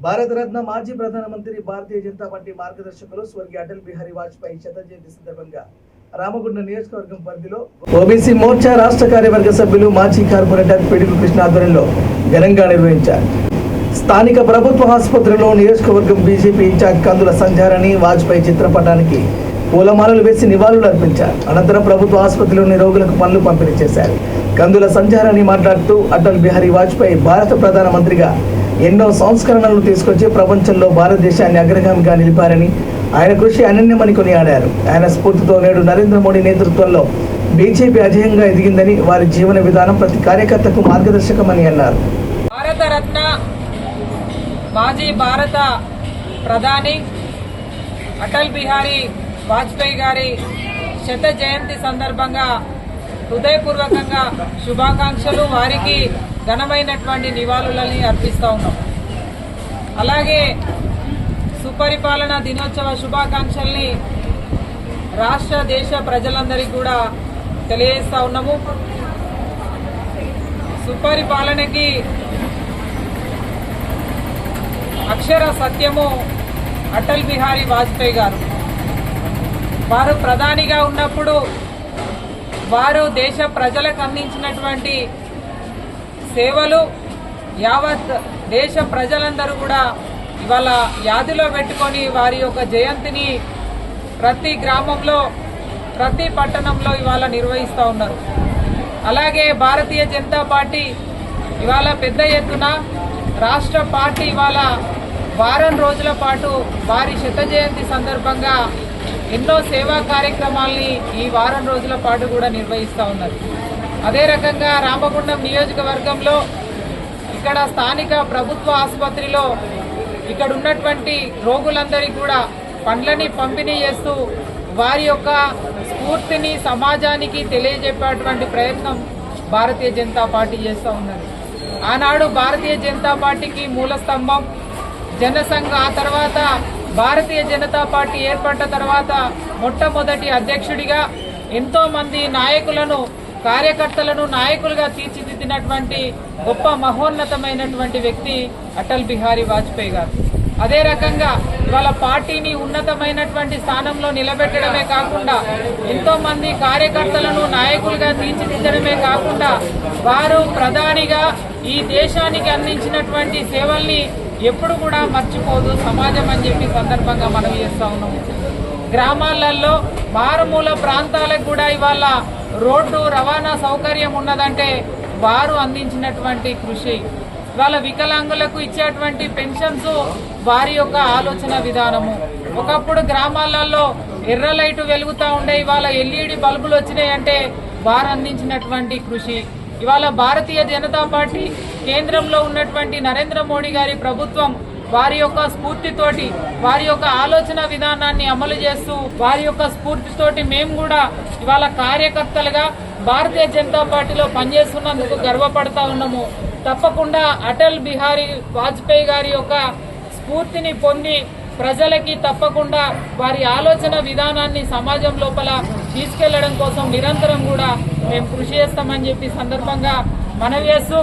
భారత రత్న మాజీ ప్రధానమంత్రి భారతీయ జనతా పార్టీ మార్గదర్శకులు స్వర్గీయ అటల్ బిహారీ వాజ్పేయి శత జయంతి సందర్భంగా రామగుండ నియోజకవర్గం పరిధిలో ఓబీసీ మోర్చా రాష్ట్ర కార్యవర్గ సభ్యులు మాజీ కార్పొరేటర్ పిడుగు కృష్ణ ఆధ్వర్యంలో ఘనంగా నిర్వహించారు. స్థానిక ప్రభుత్వ ఆసుపత్రిలో నియోజకవర్గం బీజేపీ ఇన్ఛార్జ్ కందుల సంధ్యారాణి వాజ్పేయి చిత్రపటానికి పూలమాలలు వేసి నివాళులు అర్పించారు. అనంతరం ప్రభుత్వ ఆసుపత్రిలోని రోగులకు పనులు పంపిణీ చేశారు. కందుల సంధ్యారాణి మాట్లాడుతూ అటల్ బిహారీ వాజ్పేయి భారత ప్రధానమంత్రిగా ఎన్నో సంస్కరణలు తీసుకొచ్చి ప్రపంచంలో భారతదేశాన్ని అగ్రగామిగా నిలిపారని, ఆయన కృషి అనన్యమని కొనియాడారు. ఆయన స్ఫూర్తితో నేడు నరేంద్ర మోడీ నేతృత్వంలో బీజేపీ అజేయంగా ఎదిగిందని, వారి జీవన విధానం ప్రతి కార్యకర్తకు మార్గదర్శకమని అన్నారు. భారత రత్న మాజీ భారత ప్రధాని అటల్ బిహారీ వాజ్పేయి గారి శత జయంతి సందర్భంగా హృదయపూర్వకంగా శుభాకాంక్షలు, వారికి ఘనమైనటువంటి నివాళులని అర్పిస్తూ ఉన్నాం. అలాగే సుపరిపాలన దినోత్సవ శుభాకాంక్షల్ని రాష్ట్ర దేశ ప్రజలందరికీ కూడా తెలియజేస్తూ ఉన్నాము. సుపరిపాలనకి అక్షర సత్యము అటల్ బిహారీ వాజ్పేయి గారు. వారు ప్రధానిగా ఉన్నప్పుడు వారు దేశ ప్రజలకు అందించినటువంటి సేవలు యావత్ దేశ ప్రజలందరూ కూడా ఇవాళ యాదిలో పెట్టుకొని వారి యొక్క జయంతిని ప్రతి గ్రామంలో ప్రతి పట్టణంలో ఇవాళ నిర్వహిస్తూ ఉన్నారు. అలాగే భారతీయ జనతా పార్టీ ఇవాళ పెద్ద ఎత్తున రాష్ట్ర పార్టీ ఇవాళ వారం రోజుల పాటు వారి శత జయంతి సందర్భంగా ఎన్నో సేవా కార్యక్రమాల్ని ఈ వారం రోజుల పాటు కూడా నిర్వహిస్తూ ఉన్నారు. అదే రకంగా రామగుండం నియోజకవర్గంలో ఇక్కడ స్థానిక ప్రభుత్వ ఆసుపత్రిలో ఇక్కడ ఉన్నటువంటి రోగులందరికీ కూడా పండ్లని పంపిణీ చేస్తూ వారి యొక్క స్ఫూర్తిని సమాజానికి తెలియజెప్పేటువంటి ప్రయత్నం భారతీయ జనతా పార్టీ చేస్తూ ఉన్నది. ఆనాడు భారతీయ జనతా పార్టీకి మూల స్తంభం జనసంఘ, ఆ తర్వాత భారతీయ జనతా పార్టీ ఏర్పడ్డ తర్వాత మొట్టమొదటి అధ్యక్షుడిగా ఎంతో మంది నాయకులను, కార్యకర్తలను నాయకులుగా తీర్చిదిద్దినటువంటి గొప్ప మహోన్నతమైనటువంటి వ్యక్తి అటల్ బిహారీ వాజ్పేయి గారు. అదే రకంగా ఇవాళ పార్టీని ఉన్నతమైనటువంటి స్థానంలో నిలబెట్టడమే కాకుండా ఎంతో మంది కార్యకర్తలను నాయకులుగా తీర్చిదిద్దడమే కాకుండా వారు ప్రధానిగా ఈ దేశానికి అందించినటువంటి సేవల్ని ఎప్పుడు కూడా మర్చిపోదు సమాజం అని చెప్పి సందర్భంగా మనం చేస్తూ ఉన్నాము. గ్రామాలలో మారుమూల ప్రాంతాలకు కూడా ఇవాళ రోడ్డు రవాణా సౌకర్యం ఉన్నదంటే వారు అందించినటువంటి కృషి. ఇవాళ వికలాంగులకు ఇచ్చేటువంటి పెన్షన్స్ వారి యొక్క ఆలోచన విధానము. ఒకప్పుడు గ్రామాలలో ఎర్ర లైటు వెలుగుతూ ఉండే, ఇవాళ ఎల్ఈడి బల్బులు వచ్చినాయంటే వారు అందించినటువంటి కృషి. ఇవాళ భారతీయ జనతా పార్టీ కేంద్రంలో ఉన్నటువంటి నరేంద్ర మోడీ గారి ప్రభుత్వం వారి యొక్క స్ఫూర్తితోటి, వారి యొక్క ఆలోచన విధానాన్ని అమలు చేస్తూ వారి యొక్క స్ఫూర్తితోటి మేము కూడా ఇవాళ కార్యకర్తలుగా భారతీయ జనతా పార్టీలో పనిచేస్తున్నందుకు గర్వపడతా ఉన్నాము. తప్పకుండా అటల్ బిహారీ వాజ్పేయి గారి యొక్క స్ఫూర్తిని పొంది ప్రజలకి తప్పకుండా వారి ఆలోచన విధానాన్ని సమాజం లోపల తీసుకెళ్లడం కోసం నిరంతరం కూడా మేము కృషి చేస్తామని చెప్పి సందర్భంగా మనవి చేస్తూ